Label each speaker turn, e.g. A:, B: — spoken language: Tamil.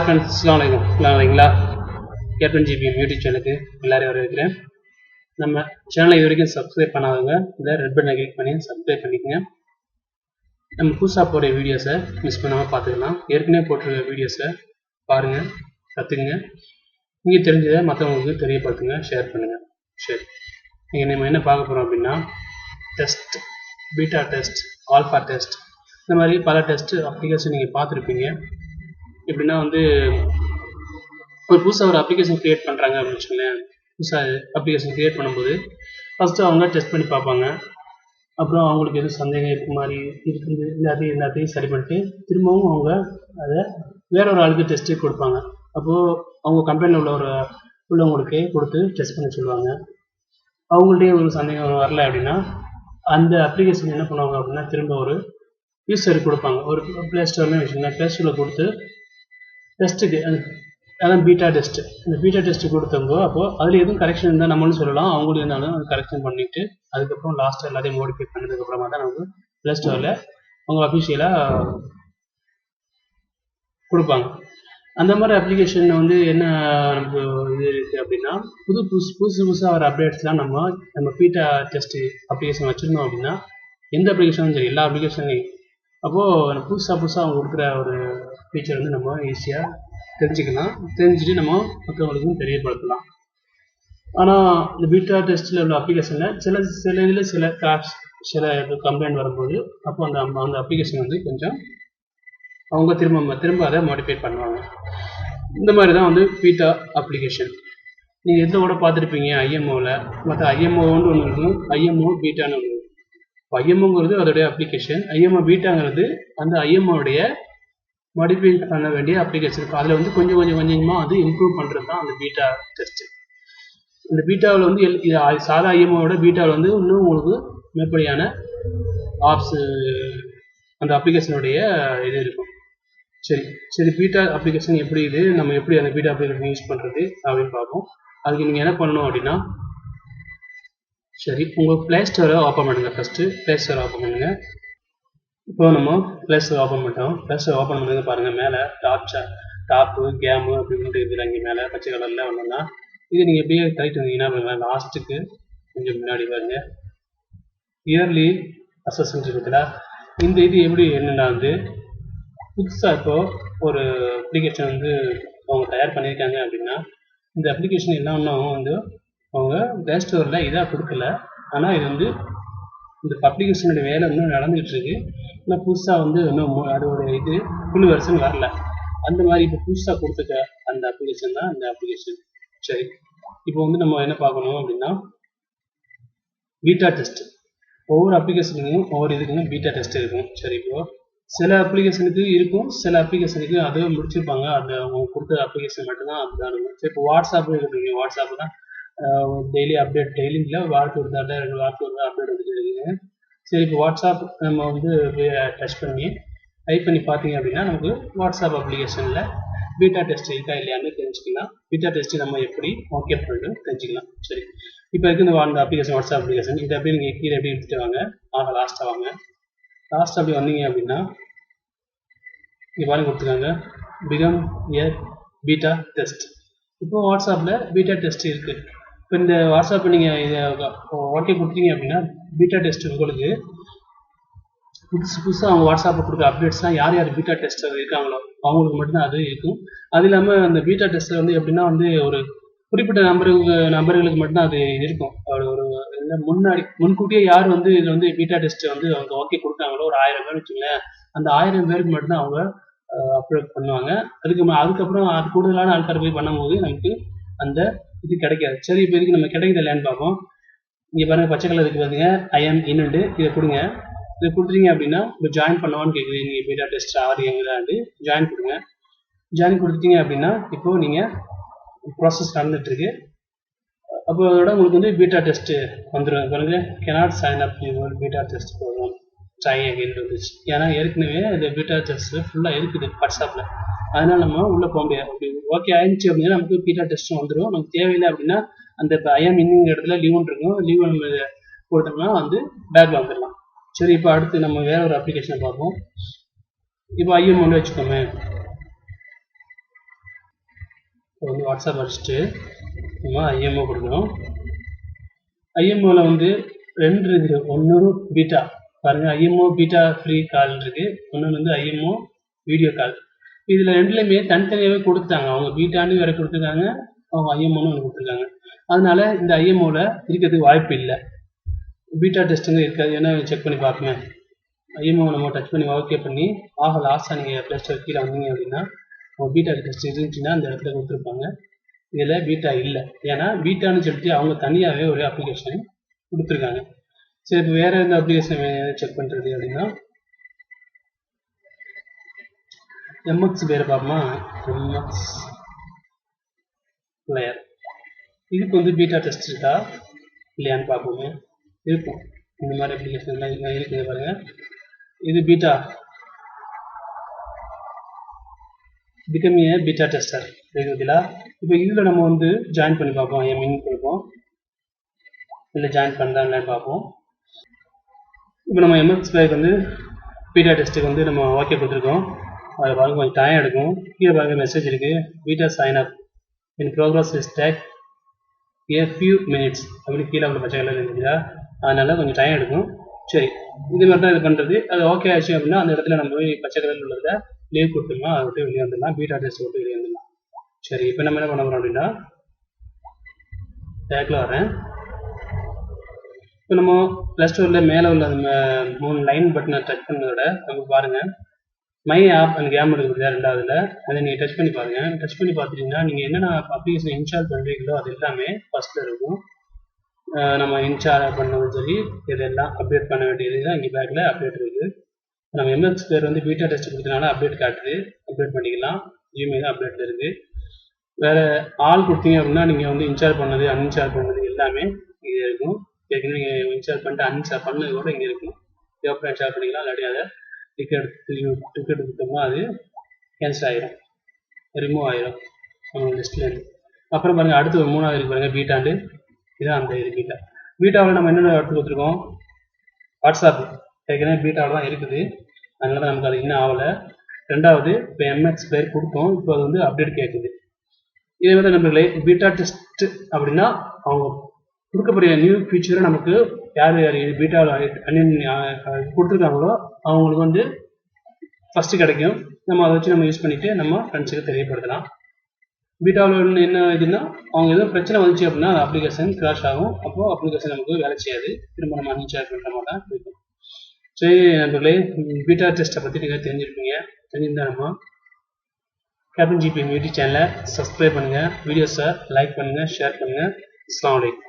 A: ஃப்ரெண்ட்ஸ், அஸ்ஸலாமு அலைக்கும். நல்லா இருக்கீங்களா? K20GB யூடியூப் சேனலுக்கு எல்லாரையும் வரவேற்கிறேன். நம்ம சேனலை இது வரைக்கும் சப்ஸ்கிரைப் பண்ணாதவங்க இந்த ரெட் பட்டனை கிளிக் பண்ணி சப்ஸ்கிரைப் பண்ணிக்கோங்க. நம்ம புதுசாக போகிற வீடியோஸை மிஸ் பண்ணாமல் பார்த்துக்கலாம். ஏற்கனவே போட்டிருக்க வீடியோஸை பாருங்கள், கற்றுக்குங்க. நீங்கள் தெரிஞ்சதை மற்றவங்களுக்கு தெரியப்படுத்துங்க, ஷேர் பண்ணுங்கள். சரி, நீங்கள் நம்ம என்ன பார்க்க போகிறோம் அப்படின்னா, test, beta test, alpha test, இந்த மாதிரி பல டெஸ்ட் அப்ளிகேஷன் நீங்கள் பார்த்துருப்பீங்க. எப்படின்னா ஒரு புதுசாக ஒரு அப்ளிகேஷன் க்ரியேட் பண்ணுறாங்க அப்படின்னு வச்சுக்கோங்களேன். புதுசாக அப்ளிகேஷன் க்ரியேட் பண்ணும்போது ஃபஸ்ட்டு அவங்க டெஸ்ட் பண்ணி பார்ப்பாங்க. அப்புறம் அவங்களுக்கு எதுவும் சந்தேகம் இருக்க மாதிரி இருக்குது எல்லாத்தையும் சரி பண்ணிட்டு திரும்பவும் அவங்க அதை வேற ஒரு ஆளுக்கு டெஸ்ட்டு கொடுப்பாங்க. அப்போது அவங்க கம்பெனியில் உள்ளவங்களுக்கே கொடுத்து டெஸ்ட் பண்ண சொல்லுவாங்க. அவங்கள்ட்டே ஒரு சந்தேகம் வரல அப்படின்னா அந்த அப்ளிகேஷன் என்ன பண்ணுவாங்க அப்படின்னா திரும்ப ஒரு யூஸருக்கு கொடுப்பாங்க. ஒரு ப்ளே ஸ்டோர்னு வச்சுக்கோங்க, ப்ளே ஸ்டோரில் கொடுத்து டெஸ்ட்டுக்கு அதான் பீட்டா டெஸ்ட்டு. இந்த பீட்டா டெஸ்ட்டு கொடுத்தவங்க அப்போது அதில் எதுவும் கரெக்ஷன் இருந்தால் நம்மளும் சொல்லலாம், அவங்களும் இருந்தாலும் அது கரெக்ஷன் பண்ணிவிட்டு அதுக்கப்புறம் லாஸ்ட்டாக எல்லாத்தையும் மோடிஃபை பண்ணதுக்கப்புறமா தான் நமக்கு ப்ளே ஸ்டோரில் அவங்க அஃபிஷியலாக கொடுப்பாங்க. அந்த மாதிரி அப்ளிகேஷன் என்ன நமக்கு இது இருக்குது அப்படின்னா புதுசாக வர அப்டேட்ஸ்லாம் நம்ம பீட்டா டெஸ்ட்டு அப்ளிகேஷன் வச்சுருந்தோம் அப்படின்னா எந்த அப்ளிகேஷனும் சரி, எல்லா அப்ளிகேஷன்லையும் அப்போது புதுசாக அவங்க கொடுக்குற ஒரு ஃபீச்சர் நம்ம ஈஸியாக தெரிஞ்சுட்டு நம்ம மற்றவங்களுக்கும் தெரியப்படுத்தலாம். ஆனால் இந்த பீட்டா டெஸ்ட்டில் உள்ள அப்ளிகேஷனில் சில கம்ப்ளைண்ட் வரும்போது அப்போ அந்த அப்ளிகேஷன் கொஞ்சம் அவங்க திரும்ப அதை மாடிஃபை பண்ணுவாங்க. இந்த மாதிரி தான் பீட்டா அப்ளிகேஷன். நீங்கள் இதில் கூட பார்த்துருப்பீங்க, ஐஎம்ஓவில் மற்ற ஐஎம்ஓன்னு ஒன்று இருக்கும், ஐஎம்ஓ பீட்டான்னு ஒன்று இருக்கும். இப்போ ஐஎம்ஓங்கிறது அதோடைய அப்ளிகேஷன், ஐஎம்ஓ பீட்டாங்கிறது அந்த ஐஎம்ஓடைய மாடிஃபை பண்ண வேண்டிய அப்ளிகேஷன் இருக்கும். அதில் கொஞ்சம் கொஞ்சமாக அது இம்ப்ரூவ் பண்ணுறது தான் அந்த பீட்டா டெஸ்ட்டு. இந்த பீட்டாவில் சாதா ஐஎம்ஓவோட பீட்டாவில் இன்னும் உங்களுக்கு மேற்படியான ஆப்ஸு அந்த அப்ளிகேஷனுடைய இது இருக்கும். சரி பீட்டா அப்ளிகேஷன் நம்ம எப்படி அந்த பீட்டா அப்ளிகேஷன் யூஸ் பண்ணுறது அப்படின்னு பார்ப்போம். அதுக்கு நீங்கள் என்ன பண்ணணும் அப்படின்னா, சரி உங்கள் ப்ளே ஸ்டோரை ஓப்பன் பண்ணுங்கள். ஃபஸ்ட்டு ப்ளே ஸ்டோரை ஓப்பன் பண்ணுங்கள். இப்போ நம்ம ப்ளே ஸ்டோர் ஓப்பன் பண்ணிட்டோம். ப்ளே ஸ்டோர் ஓப்பன் பண்ணது பாருங்கள், மேலே டாப்பு கேமு அப்படின்னு இருக்குது. அங்கே மேலே பச்சை கலரில் ஒன்றுன்னா இது நீங்கள் எப்படியே கரெக்ட் வந்தீங்கன்னா லாஸ்ட்டுக்கு கொஞ்சம் முன்னாடி பாருங்கள், இயர்லி அசஸ்மெண்ட் இருக்குதுல, இந்த இது என்னென்னா புதுசாக இப்போது ஒரு அப்ளிகேஷன் அவங்க தயார் பண்ணியிருக்காங்க அப்படின்னா இந்த அப்ளிகேஷன் எல்லாம் அவங்க ப்ளே ஸ்டோரில் இதாக கொடுக்கல. ஆனால் இது இந்த அப்ளிகேஷனுடைய வேலை இன்னும் நடந்துகிட்டு இருக்கு. ஆனால் புதுசாக இன்னும் அதோட ஃபுல் வெர்ஷன் வரல. அந்த மாதிரி இப்போ புதுசாக கொடுத்துக்க அந்த அப்ளிகேஷன் தான் இந்த அப்ளிகேஷன். சரி, இப்போ நம்ம என்ன பார்க்கணும் அப்படின்னா பீட்டா டெஸ்ட். ஒவ்வொரு அப்ளிகேஷனுக்கும் ஒவ்வொரு இதுக்குன்னு பீட்டா டெஸ்ட் இருக்கும். சரி, இப்போ சில அப்ளிகேஷனுக்கு இருக்கும், சில அப்ளிகேஷனுக்கு அதுவே முடிச்சிருப்பாங்க. அந்த அவங்க கொடுத்த அப்ளிகேஷன் மட்டும்தான் அதுதான் இருக்கும். சரி, இப்போ வாட்ஸ்அப் இருக்குங்க, வாட்ஸ்அப் தான் டெய்லி அப்டேட், டெய்லி இல்லை வாரத்துக்கு ஒரு தடவை 2 வாரத்துக்கு ஒரு அப்டேட் வந்துட்டு இருக்குங்க. சரி, இப்போ வாட்ஸ்அப் நம்ம டச் பண்ணி டைப் பண்ணி பார்த்தீங்க அப்படின்னா நமக்கு வாட்ஸ்அப் அப்ளிகேஷனில் பீட்டா டெஸ்ட் இருக்கா இல்லையான்னு தெரிஞ்சுக்கலாம். பீட்டா டெஸ்ட்டு நம்ம எப்படி ஓகே பண்ணிட்டு தெரிஞ்சுக்கலாம். சரி, இப்போ அந்த அப்ளிகேஷன் வாட்ஸ்அப் அப்ளிகேஷன் இதை அப்படியே நீங்கள் கீழே எப்படி எடுத்துகிட்டு வாங்க, லாஸ்ட்டாக வாங்க. லாஸ்ட் அப்படி வந்தீங்க அப்படின்னா இங்கே பாருங்க கொடுத்துருக்காங்க, பிகம் ஏ பீட்டா டெஸ்ட். இப்போ வாட்ஸ்அப்பில் பீட்டா டெஸ்ட் இருக்குது. இப்போ இந்த வாட்ஸ்அப் நீங்கள் இதை ஓகே கொடுத்தீங்க அப்படின்னா பீட்டா டெஸ்ட் உங்களுக்கு புதுசாக அவங்க வாட்ஸ்அப்பில் கொடுக்குற அப்டேட்ஸ்லாம் யார் பீட்டா டெஸ்டர் இருக்காங்களோ அவங்களுக்கு மட்டும்தான் அது இருக்கும். அது இல்லாமல் அந்த பீட்டா டெஸ்டர் எப்படின்னா ஒரு குறிப்பிட்ட நம்பர்களுக்கு மட்டும்தான் அது இருக்கும். முன்கூட்டியே யார் இதில் பீட்டா டெஸ்ட் அவங்க ஓகே கொடுத்தாங்களோ ஒரு 1000 பேர் வச்சுங்களேன், அந்த 1000 பேருக்கு மட்டும்தான் அவங்க அப்லோட் பண்ணுவாங்க. அதுக்கப்புறம் அது கூடுதலான ஆட்கள் போய் பண்ணும்போது நமக்கு அந்த இது கிடைக்காது. சரி, இப்போ இதுக்கு நம்ம கிடைக்குது இல்லையான்னு பார்ப்போம். இங்கே பாருங்கள் பச்சை கலர் இருக்குது பாருங்க, ஐஎம் இன்னுண்டு இதை கொடுங்க. இதை கொடுத்துட்டீங்க அப்படின்னா இப்போ ஜாயின் பண்ணுவான்னு கேட்குது. நீங்கள் பீட்டா டெஸ்ட் ஆடுறீங்களாண்டு ஜாயின் கொடுங்க. ஜாயின் கொடுத்துட்டீங்க அப்படின்னா இப்போது நீங்கள் ப்ராசஸ் நடந்துகிட்ருக்கு. அப்போ அதோட உங்களுக்கு பீட்டா டெஸ்ட்டு வந்துடும். பாருங்க, cannot sign up beta test program try again வந்துச்சு. ஏன்னா ஏற்கனவே இந்த பீட்டா டெஸ்ட் ஃபுல்லாக இருக்குது வாட்ஸ்அப்பில், அதனால் நம்ம உள்ளே போக முடியாது. அப்படி ஓகே ஆயிடுச்சு அப்படின்னா நமக்கு பீட்டா டெஸ்ட்டும் வந்துடும். நமக்கு தேவையில்லை அப்படின்னா அந்த இப்போ ஐஎம் இன்னிங் இடத்துல லீவுன்னு இருக்கும், லீவ் நம்ம கொடுத்தோம்னா பேக்கில் வந்துடலாம். சரி, இப்போ அடுத்து நம்ம வேற ஒரு அப்ளிகேஷனை பார்ப்போம். இப்போ ஐஎம் வச்சுக்கோங்க. இப்போ வந்து வாட்ஸ்அப் அடிச்சுட்டு நம்ம ஐஎம்ஓ கொடுக்கணும். ஐஎம்ஓவில் வந்து 2 இருக்குது. ஒன்று பீட்டா பாருங்கள், ஐஎம்ஓ பீட்டா ஃப்ரீ கால் இருக்குது. ஒன்று வந்து ஐஎம்ஓ வீடியோ கால். இதில் 2லையுமே தனித்தனியாகவே கொடுத்துட்டாங்க. அவங்க பீட்டான்னு வேறு கொடுத்துருக்காங்க, அவங்க ஐஎம்ஓன்னு ஒன்று கொடுத்துருக்காங்க. அதனால இந்த ஐஎம்ஓவில் இருக்கிறதுக்கு வாய்ப்பு இல்லை. பீட்டா டெஸ்ட்டுங்க இருக்காது. ஏன்னா செக் பண்ணி பார்ப்போமே. ஐஎம்ஓ நம்ம டச் பண்ணி ஓகே பண்ணி லாஸ்ட்டாக நீங்கள் ப்ளே ஸ்டோர் கீழே வந்தீங்க அப்படின்னா அவங்க பீட்டா டெஸ்ட் இருந்துச்சுன்னா அந்த இடத்துல கொடுத்துருப்பாங்க. இதில் பீட்டா இல்லை. ஏன்னா பீட்டான்னு சொல்லிட்டு அவங்க தனியாகவே ஒரு அப்ளிகேஷன் கொடுத்துருக்காங்க. சரி, இப்போ வேறு எந்த அப்ளிகேஷன் செக் பண்ணுறது அப்படின்னா எம்எக்ஸ் பேரை பார்ப்போமா. எம்எக்ஸ் பிளேயர் இதுக்கு வந்து பீட்டா டெஸ்ட் இருக்கா இல்லையான்னு பார்ப்போமே. இருக்கும், இந்த மாதிரி அப்ளிகேஷன்லாம் இருக்குது பாருங்கள். இது beta become A beta tester இருக்குதுங்களா. இப்போ இதில் நம்ம வந்து ஜாயின் பண்ணி பார்ப்போம். மின் கொடுப்போம், இல்லை ஜாயின் பண்ணுறாங்களான்னு பார்ப்போம். இப்போ நம்ம எம்எக்ஸ் பிளேயருக்கு வந்து பீட்டா டெஸ்ட்டுக்கு வந்து நம்ம ஓகே கொடுத்துருக்கோம். அதை பாருங்க, கொஞ்சம் டைம் எடுக்கும். கீழே பாருங்கள் மெசேஜ் இருக்குது, beta sign up in progress is take a few minutes அப்படின்னு கீழே உள்ள பச்சை கலர் இருக்குதா. அதனால கொஞ்சம் டைம் எடுக்கும். சரி, இது மாதிரி தான் இது பண்ணுறது. அது ஓகே ஆச்சு அப்படின்னா அந்த இடத்துல நம்ம போய் பச்சை கலர் உள்ளதை லீவ் கொடுத்துடலாம். அதை விட்டு வெளியே வந்துடலாம். பீட்டா டெஸ்ட் விட்டு வெளியே வந்துடலாம். சரி, இப்போ நம்ம என்ன பண்ண போகிறோம் அப்படின்னா டேக்கில் வரேன். இப்போ நம்ம ப்ளே ஸ்டோரில் மேலே உள்ள அந்த 3 லைன் பட்டனை டச் பண்ணதோட நமக்கு பாருங்கள் மை ஆப் அண்ட் கேம் இருக்குது 2வதுல. அதை நீங்கள் டச் பண்ணி பாருங்கள். டச் பண்ணி பார்த்துட்டிங்கன்னா நீங்கள் என்னென்ன அப்ளிகேஷன் இன்ஸ்டால் பண்ணுறீங்களோ அது எல்லாமே ஃபஸ்ட்டில் இருக்கும். நம்ம இன்ஸ்டால் பண்ணதும் சரி, இதெல்லாம் அப்டேட் பண்ண வேண்டியது தான் இங்கே பேக்கில் அப்டேட் இருக்குது. நம்ம எம்எக்ஸ் பேர் வந்து பீட்டா டெஸ்ட் கொடுத்தனால அப்டேட் காட்டுது, அப்டேட் பண்ணிக்கலாம். ஜிமெயில் அப்டேட் இருக்குது. வேறு ஆள் கொடுத்தீங்க அப்படின்னா நீங்கள் வந்து இன்ஸ்டால் பண்ணது அன்இன்ஸ்டால் பண்ணது எல்லாமே இங்கே இருக்கும். ஏற்கனவே நீங்கள் இன்ஸ்டால் பண்ணிட்டு அன்இன்ஸ்டால் பண்ணது கூட இங்கே இருக்கும். தேவைப்பட இன்ஸ்டால் பண்ணிக்கலாம். இல்லாட்டி அதை டிக்கெட் கொடுத்தோம்னா அது கேன்சல் ஆகிடும், ரிமூவ் ஆகிடும் நம்ம லிஸ்ட்லேருந்து. அப்புறம் பாருங்கள், அடுத்து ஒரு 3வது இருக்கு பாருங்கள், பீட்டாண்டு. இதுதான் அந்த இது பீட்டா. பீட்டாவில் நம்ம என்னென்ன எடுத்து கொடுத்துருக்கோம், வாட்ஸ்அப் ஏற்கனவே பீட்டாவில் தான் இருக்குது. அதனால தான் நமக்கு அது இன்னும் ஆகலை. 2வது இப்போ எம்எக்ஸ் பேர் கொடுத்தோம், இப்போ அது வந்து அப்டேட் கேட்குது. இதே மாதிரி நம்மளே பீட்டா டெஸ்ட் அப்படின்னா அவங்க கொடுக்கக்கூடிய நியூ ஃபீச்சரை நமக்கு யார் யார் பீட்டாவில் கொடுத்துருக்காங்களோ அவங்களுக்கு வந்து ஃபஸ்ட்டு கிடைக்கும். நம்ம அதை வச்சு நம்ம யூஸ் பண்ணிவிட்டு நம்ம ஃப்ரெண்ட்ஸுக்கு தெரியப்படுத்தலாம். பீட்டாவில் என்ன இதுன்னா அவங்க எதுவும் பிரச்சனை வந்துச்சு அப்படின்னா அப்ளிகேஷன் கிராஷ் ஆகும். அப்போது அப்ளிகேஷன் நமக்கு வேலை செய்யாது, திரும்ப நம்ம அன்இன்ஸ்டால் பண்ணுற மாதிரி தான் இருக்கும். சரி நண்பர்களே, பீட்டா டெஸ்ட்டை பற்றி நீங்கள் தெரிஞ்சிருப்பீங்க. தெரிஞ்சிருந்தால் நம்ம கேப்டன் ஜிபி யூடியூப் சேனலை சப்ஸ்கிரைப் பண்ணுங்கள், வீடியோஸை லைக் பண்ணுங்கள், ஷேர் பண்ணுங்கள். அஸ்ஸலாமு அலைக்கும்.